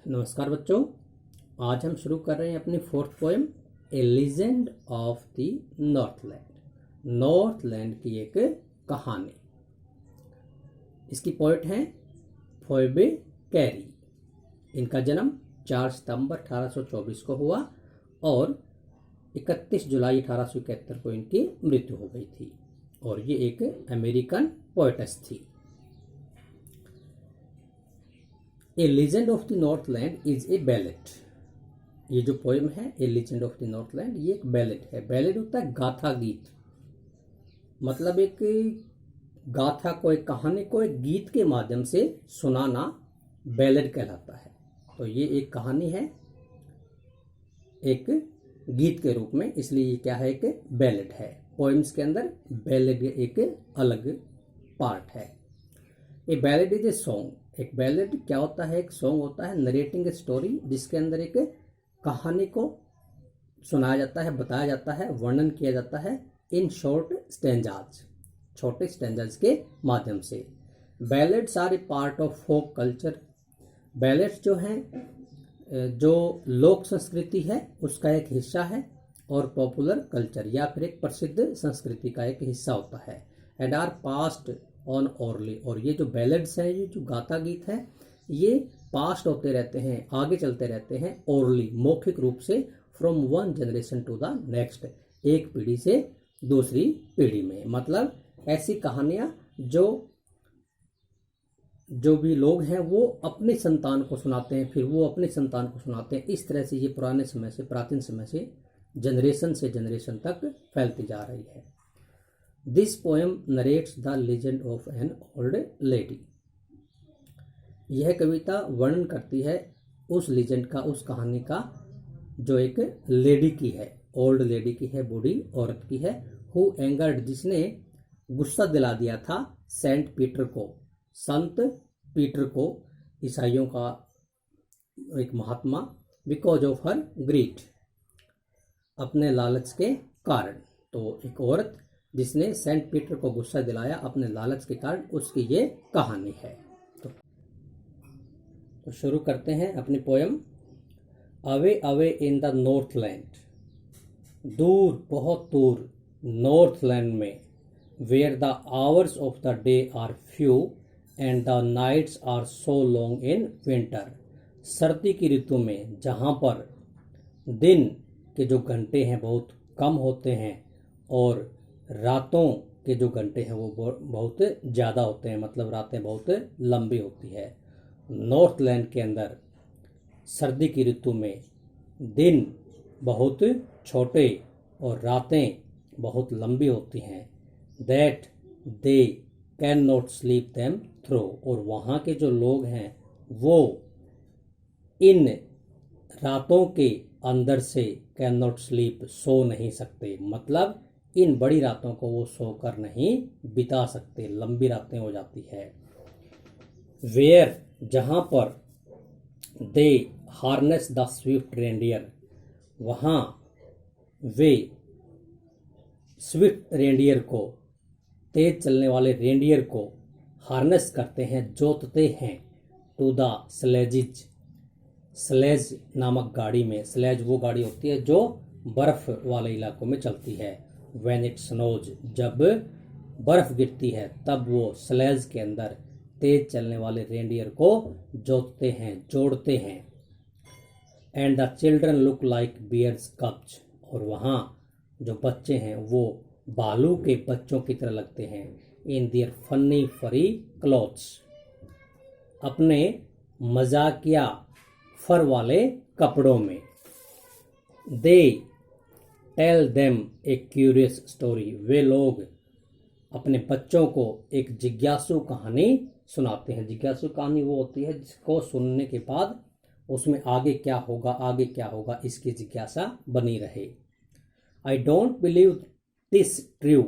नमस्कार बच्चों, आज हम शुरू कर रहे हैं अपनी fourth poem A legend of the Northland. Northland की एक कहानी। इसकी पोएट हैं फोएबे कैरी। इनका जन्म 4 सितंबर 1824 को हुआ और 31 जुलाई 1871 को इनकी मृत्यु हो गई थी और ये एक अमेरिकन पोएटेस थी। A legend of the Northland is a ballad. ये जो पोएम है a legend of the Northland, ये एक बैलेट है। बैलेट होता है गाथा गीत, मतलब एक गाथा को, एक कहानी को एक गीत के माध्यम से सुनाना बैलेट कहलाता है। तो ये एक कहानी है एक गीत के रूप में, इसलिए ये क्या है, एक बैलेट है। पोएम्स के अंदर बैलेट एक अलग पार्ट है। ए बैलेट इज ए सॉन्ग। एक बैलेट क्या होता है? एक सॉन्ग होता है नरेटिंग ए स्टोरी, जिसके अंदर एक कहानी को सुनाया जाता है, बताया जाता है, वर्णन किया जाता है इन शॉर्ट स्टैंजाज, छोटे स्टैंजाज के माध्यम से। Ballads are a part of folk culture. Ballads जो हैं, जो लोक संस्कृति है उसका एक हिस्सा है और पॉपुलर कल्चर या फिर एक प्रसिद्ध संस्कृति का एक हिस्सा होता है। And are passed on orally. और ये जो बैलेड्स हैं, ये जो गाथा गीत हैं, ये पास्ट होते रहते हैं, आगे चलते रहते हैं ओरली, मौखिक रूप से, from one generation to the next, एक पीढ़ी से दूसरी पीढ़ी में। मतलब ऐसी कहानियां जो भी लोग हैं वो अपने संतान को सुनाते हैं, फिर वो अपने संतान को सुनाते हैं। इस तरह से ये पुराने समय से, प्राचीन समय से, जनरेशन से जनरेशन तक फैलती जा रही है। This poem narrates the legend of an old lady. यह कविता वर्णन करती है उस लीजेंड का, उस कहानी का जो एक लेडी की है, ओल्ड लेडी की है, बूढ़ी औरत की है। हु एंगर्ड, जिसने गुस्सा दिला दिया था सेंट पीटर को, संत पीटर को, ईसाइयों का एक महात्मा, बिकॉज ऑफ हर ग्रीड, अपने लालच के कारण। तो एक औरत जिसने सेंट पीटर को गुस्सा दिलाया अपने लालच के कारण, उसकी ये कहानी है। तो शुरू करते हैं अपनी poem. Away away in the northland. दूर, बहुत दूर नॉर्थलैंड में, where the hours of the day are few and the nights are so long in winter. सर्दी की ऋतु में, जहाँ पर दिन के जो घंटे हैं बहुत कम होते हैं और रातों के जो घंटे हैं वो बहुत ज़्यादा होते हैं, मतलब रातें बहुत लंबी होती है। नॉर्थलैंड के अंदर सर्दी की ऋतु में दिन बहुत छोटे और रातें बहुत लंबी होती हैं। That they can not sleep them through. और वहाँ के जो लोग हैं वो इन रातों के अंदर से कैन नॉट स्लीप, सो नहीं सकते, मतलब इन बड़ी रातों को वो सोकर नहीं बिता सकते, लंबी रातें हो जाती है। वेयर, जहाँ पर, दे हार्नेस द स्विफ्ट रेंडियर, वहाँ वे स्विफ्ट रेंडियर को, तेज चलने वाले रेंडियर को हार्नेस करते हैं, जोतते हैं, टू द स्लेजिज, स्लेज नामक गाड़ी में। स्लेज वो गाड़ी होती है जो बर्फ वाले इलाकों में चलती है। When it snows, जब बर्फ गिरती है तब वो स्लेज के अंदर तेज चलने वाले रेंडियर को जोतते हैं, जोड़ते हैं। And the children look like bears cubs. और वहाँ जो बच्चे हैं वो भालू के बच्चों की तरह लगते हैं। इन दियर फनी फरी क्लॉथ्स, अपने मजाकिया फर वाले कपड़ों में। They tell them a curious story, वे लोग अपने बच्चों को एक जिज्ञासु कहानी सुनाते हैं। जिज्ञासु कहानी वो होती है जिसको सुनने के बाद उसमें आगे क्या होगा, आगे क्या होगा, इसकी जिज्ञासा बनी रहे। I don't believe this true,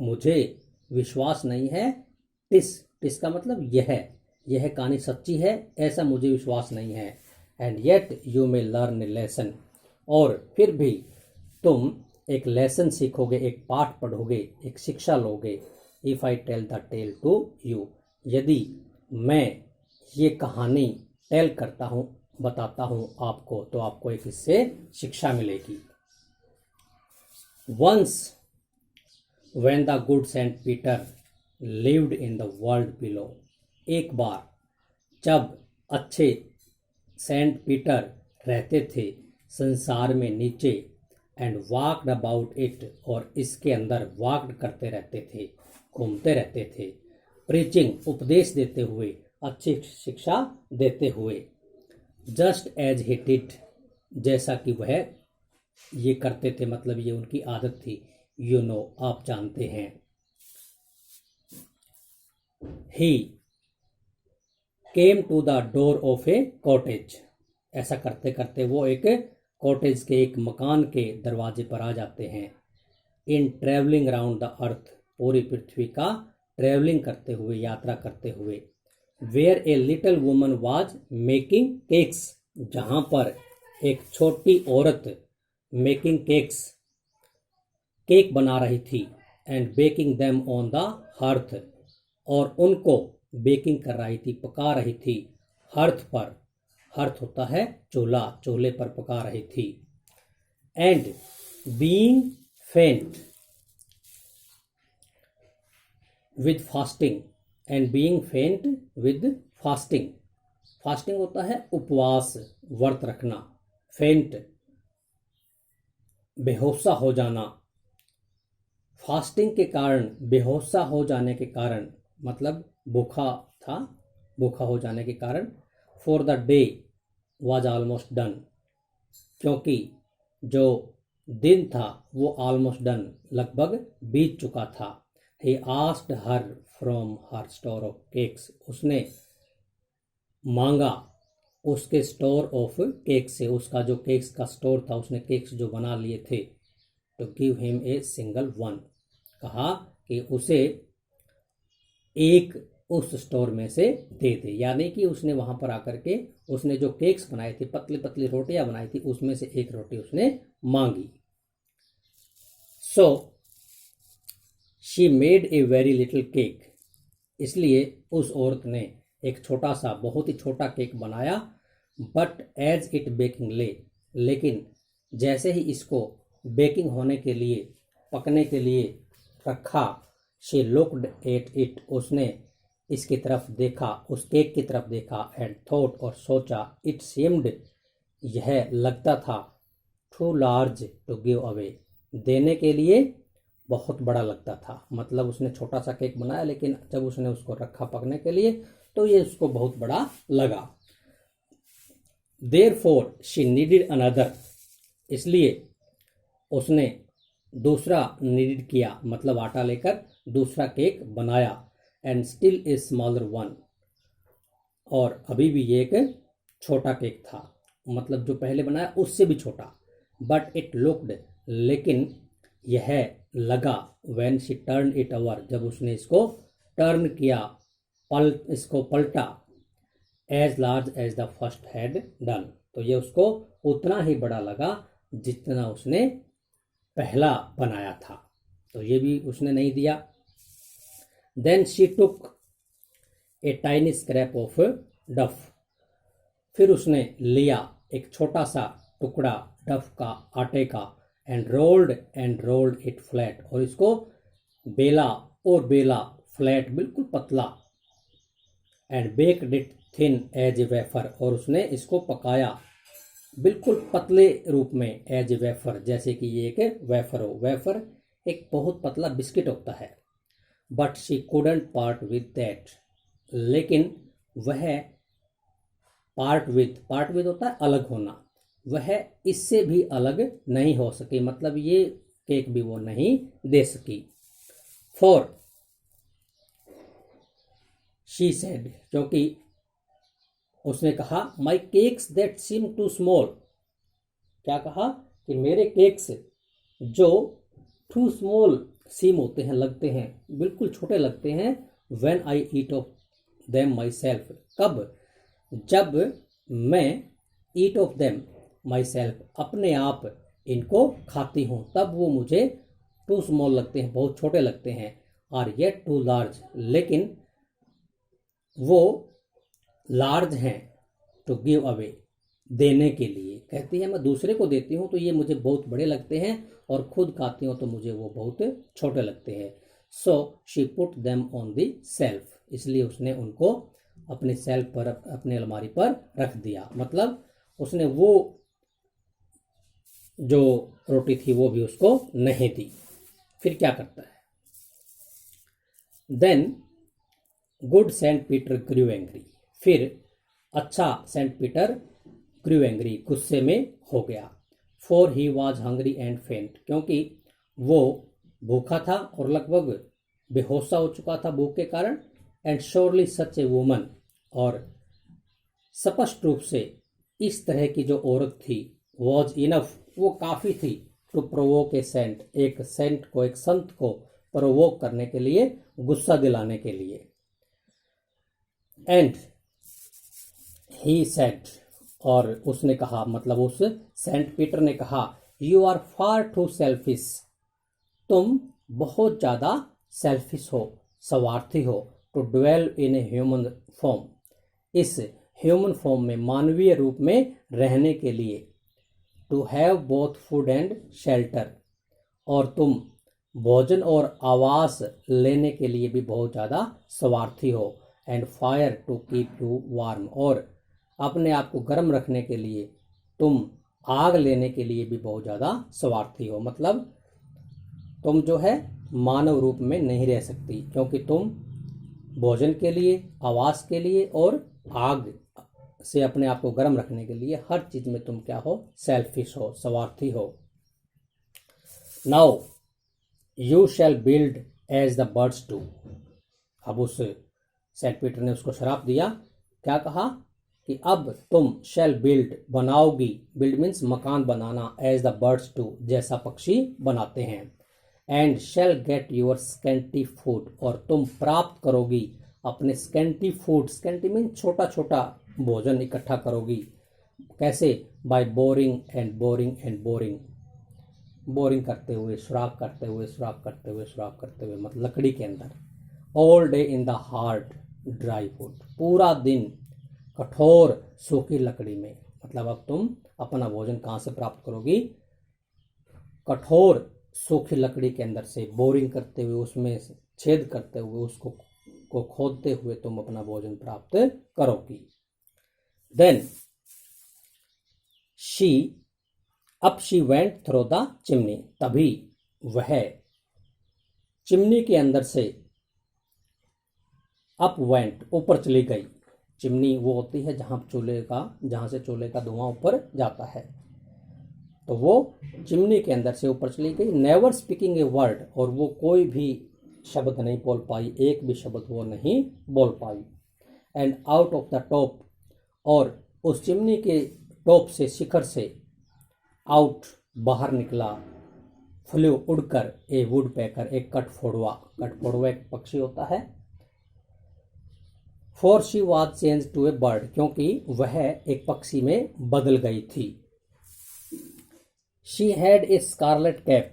मुझे विश्वास नहीं है। टिस का मतलब यह कहानी सच्ची है, ऐसा मुझे विश्वास नहीं है। And yet you may learn A lesson, और फिर भी तुम एक लेसन सीखोगे, एक पाठ पढ़ोगे, एक शिक्षा लोगे। If I tell the tale to you, यदि मैं ये कहानी टेल करता हूँ, बताता हूँ आपको, तो आपको एक इससे शिक्षा मिलेगी। Once when the good Saint Peter lived in the world below, एक बार जब अच्छे सेंट पीटर रहते थे संसार में नीचे, एंड वॉकड अबाउट इट, और इसके अंदर वॉकड करते रहते थे, घूमते रहते थे, प्रीचिंग उपदेश देते हुए, अच्छी शिक्षा देते हुए, जस्ट एज ही डिड, जैसा कि वह ये करते थे, मतलब ये उनकी आदत थी, यू नो, आप जानते हैं। He came to the door of a cottage, ऐसा करते करते वो एक कॉटेज के, एक मकान के दरवाजे पर आ जाते हैं। In travelling round the earth, पूरी पृथ्वी का ट्रेवलिंग करते हुए, यात्रा करते हुए। Where a little woman was making cakes, जहाँ पर एक छोटी औरत मेकिंग केक्स, केक बना रही थी, and baking them on the hearth, और उनको बेकिंग कर रही थी, पका रही थी हर्थ पर, हर्थ होता है चूल्हा, चूल्हे पर पका रही थी। एंड बीइंग फेंट विद फास्टिंग, एंड बीइंग फेंट विद फास्टिंग, फास्टिंग होता है उपवास, व्रत रखना, फेंट बेहोशा हो जाना, फास्टिंग के कारण, बेहोशा हो जाने के कारण, मतलब भूखा था, भूखा हो जाने के कारण। For the day was almost done, क्योंकि जो दिन था वो ऑलमोस्ट डन, लगभग बीत चुका था। He asked her from her store of cakes, उसने मांगा उसके स्टोर ऑफ केक से, उसका जो केक्स का स्टोर था, उसने केक्स जो बना लिए थे, to give him a single one, कहा कि उसे एक उस स्टोर में से दे दे, यानी कि उसने वहां पर आकर के उसने जो केक्स बनाए थे, पतली पतली रोटियां बनाई थी, उसमें से एक रोटी उसने मांगी। So she made a very little cake, इसलिए उस औरत ने एक छोटा सा, बहुत ही छोटा केक बनाया। बट एज इट बेकिंग ले, लेकिन जैसे ही इसको बेकिंग होने के लिए, पकने के लिए रखा, शी लुक्ड एट इट, उसने इसकी तरफ देखा, उस केक की तरफ देखा, एंड थॉट, और सोचा, इट सीम्ड, यह लगता था, too large to give away, देने के लिए बहुत बड़ा लगता था, मतलब उसने छोटा सा केक बनाया, लेकिन जब उसने उसको रखा पकने के लिए तो ये उसको बहुत बड़ा लगा। देयरफॉर शी नीडेड अनदर, इसलिए उसने दूसरा नीड किया, मतलब आटा लेकर दूसरा केक बनाया। And still a smaller one, और अभी भी ये एक छोटा केक था, मतलब जो पहले बनाया उससे भी छोटा। बट इट लुक्ड, लेकिन यह लगा, when she turn it over, जब उसने इसको टर्न किया, इसको पलटा, as large as the first had done, तो ये उसको उतना ही बड़ा लगा जितना उसने पहला बनाया था, तो ये भी उसने नहीं दिया। Then she took a tiny scrap of dough, फिर उसने लिया एक छोटा सा टुकड़ा डफ का, आटे का, एंड रोल्ड इट फ्लैट, और इसको बेला और बेला, फ्लैट बिल्कुल पतला, and baked it thin as a wafer, और उसने इसको पकाया बिल्कुल पतले रूप में, एज ए वेफर, जैसे कि ये एक वेफर हो, वेफर एक बहुत पतला बिस्किट होता है। But she couldn't part with that, लेकिन वह पार्ट विद होता है अलग होना, वह इससे भी अलग नहीं हो सकी, मतलब ये केक भी वो नहीं दे सकी। फॉर शी सेड, क्योंकि उसने कहा, my cakes that seem too small, क्या कहा कि मेरे केक्स जो टू स्मॉल सीम होते हैं, लगते हैं, बिल्कुल छोटे लगते हैं, when I eat of them my self, कब, जब मैं ईट ऑफ देम माई सेल्फ, अपने आप इनको खाती हूँ, तब वो मुझे टू स्मॉल लगते हैं, बहुत छोटे लगते हैं, और येट टू लार्ज, लेकिन वो लार्ज हैं, टू गिव अवे, देने के लिए। कहती है मैं दूसरे को देती हूँ तो ये मुझे बहुत बड़े लगते हैं और खुद खाती हूँ तो मुझे वो बहुत छोटे लगते हैं। So she put them on the self, इसलिए उसने उनको अपनी सेल्फ पर, अपनी अलमारी पर रख दिया। मतलब उसने वो जो रोटी थी वो भी उसको नहीं दी। फिर क्या करता है? देन गुड सेंट पीटर ग्रू एंग्री, फिर अच्छा सेंट पीटर ग्रू एंग्री, गुस्से में हो गया। For he was hungry and फेंट, क्योंकि वो भूखा था और लगभग बेहोशा हो चुका था भूख के कारण। And surely such a woman, और स्पष्ट रूप से इस तरह की जो औरत थी, वॉज इनफ, वो काफ़ी थी, टू प्रोवोक ए सेंट, एक सेंट को, एक संत को प्रोवोक करने के लिए, गुस्सा दिलाने के लिए। एंड ही सेड, और उसने कहा, मतलब उस सेंट पीटर ने कहा, you are far too selfish, तुम बहुत ज़्यादा सेल्फिश हो, स्वार्थी हो, to dwell in a human form, इस ह्यूमन फॉर्म में, मानवीय रूप में रहने के लिए। To have both food and shelter, और तुम भोजन और आवास लेने के लिए भी बहुत ज़्यादा स्वार्थी हो। And fire to keep you warm, और अपने आप को गर्म रखने के लिए, तुम आग लेने के लिए भी बहुत ज़्यादा स्वार्थी हो। मतलब तुम जो है मानव रूप में नहीं रह सकती, क्योंकि तुम भोजन के लिए, आवास के लिए और आग से अपने आप को गर्म रखने के लिए, हर चीज में तुम क्या हो? सेल्फिश हो, स्वार्थी हो। Now you shall build as the birds do, अब उस सेंट पीटर ने उसको श्राप दिया। क्या कहा? कि अब तुम शैल बिल्ड, बनाओगी, बिल्ड मीन्स मकान बनाना, एज द बर्ड्स डू, जैसा पक्षी बनाते हैं। And shall get your scanty food, और तुम प्राप्त करोगी अपने स्कैंटी फूड, स्कैंटी मीन्स छोटा छोटा भोजन इकट्ठा करोगी। कैसे? By boring and boring and boring, boring करते हुए, सुराख करते हुए, सुराख करते हुए, सुराख करते हुए, मतलब लकड़ी के अंदर। All day in the hard dry would, पूरा दिन कठोर सूखी लकड़ी में। मतलब अब तुम अपना भोजन कहाँ से प्राप्त करोगी? कठोर सूखी लकड़ी के अंदर से, बोरिंग करते हुए, उसमें छेद करते हुए, उसको खोदते हुए तुम अपना भोजन प्राप्त करोगी। Then she went through the chimney, तभी वह चिमनी के अंदर से अप वेंट, ऊपर चली गई। चिमनी वो होती है जहां से चूल्हे का धुआं ऊपर जाता है, तो वो चिमनी के अंदर से ऊपर चली गई। नेवर स्पीकिंग ए वर्ड, और वो कोई भी शब्द नहीं बोल पाई, एक भी शब्द वो नहीं बोल पाई। And out of the top, और उस चिमनी के टॉप से, शिखर से, आउट बाहर निकला, फ्लू उड़कर, ए वुड पैकर, एक कठफोड़वा, कठफोड़वा एक पक्षी होता है। For she was change to a bird, क्योंकि वह एक पक्षी में बदल गई थी। She had a scarlet cap,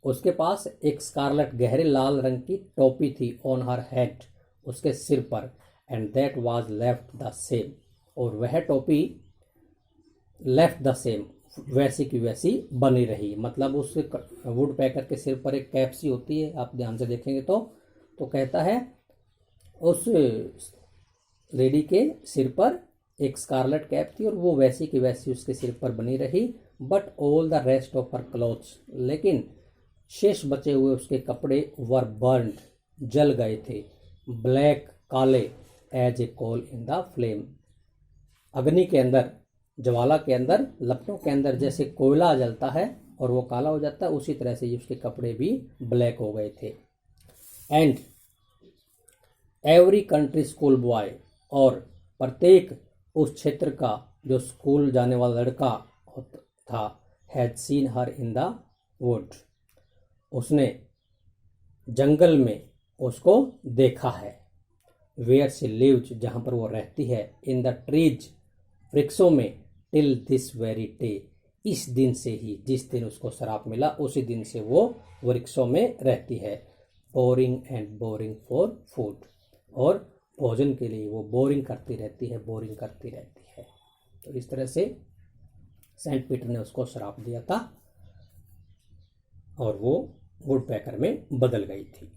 उसके पास एक स्कारलेट, गहरे लाल रंग की टोपी थी। ऑन हर हेड, उसके सिर पर। And that was left the same, और वह टोपी लेफ्ट द सेम, वैसी की वैसी बनी रही। मतलब उस वुड पैकर के सिर पर एक कैप सी होती है, आप ध्यान से देखेंगे तो कहता है उस लेडी के सिर पर एक स्कारलेट कैप थी और वो वैसी की वैसी उसके सिर पर बनी रही। But all the rest of her clothes, लेकिन शेष बचे हुए उसके कपड़े, वर बर्न्ड, जल गए थे। ब्लैक, काले, as a coal in the flame, अग्नि के अंदर, ज्वाला के अंदर, लपटों के अंदर जैसे कोयला जलता है और वो काला हो जाता है, उसी तरह से उसके कपड़े भी ब्लैक हो गए थे। And every country school boy, और प्रत्येक उस क्षेत्र का जो स्कूल जाने वाला लड़का था, had seen her in the wood, उसने जंगल में उसको देखा है। वेयर शी लिव्स, जहाँ पर वो रहती है। इन द ट्रीज, वृक्षों में। टिल दिस वेरी डे, इस दिन से ही, जिस दिन उसको शराप मिला उसी दिन से वो वृक्षों में रहती है। Boring and boring for food, और भोजन के लिए वो बोरिंग करती रहती है, बोरिंग करती रहती है। तो इस तरह से सेंट पीटर ने उसको श्राप दिया था और वो वुडपेकर में बदल गई थी।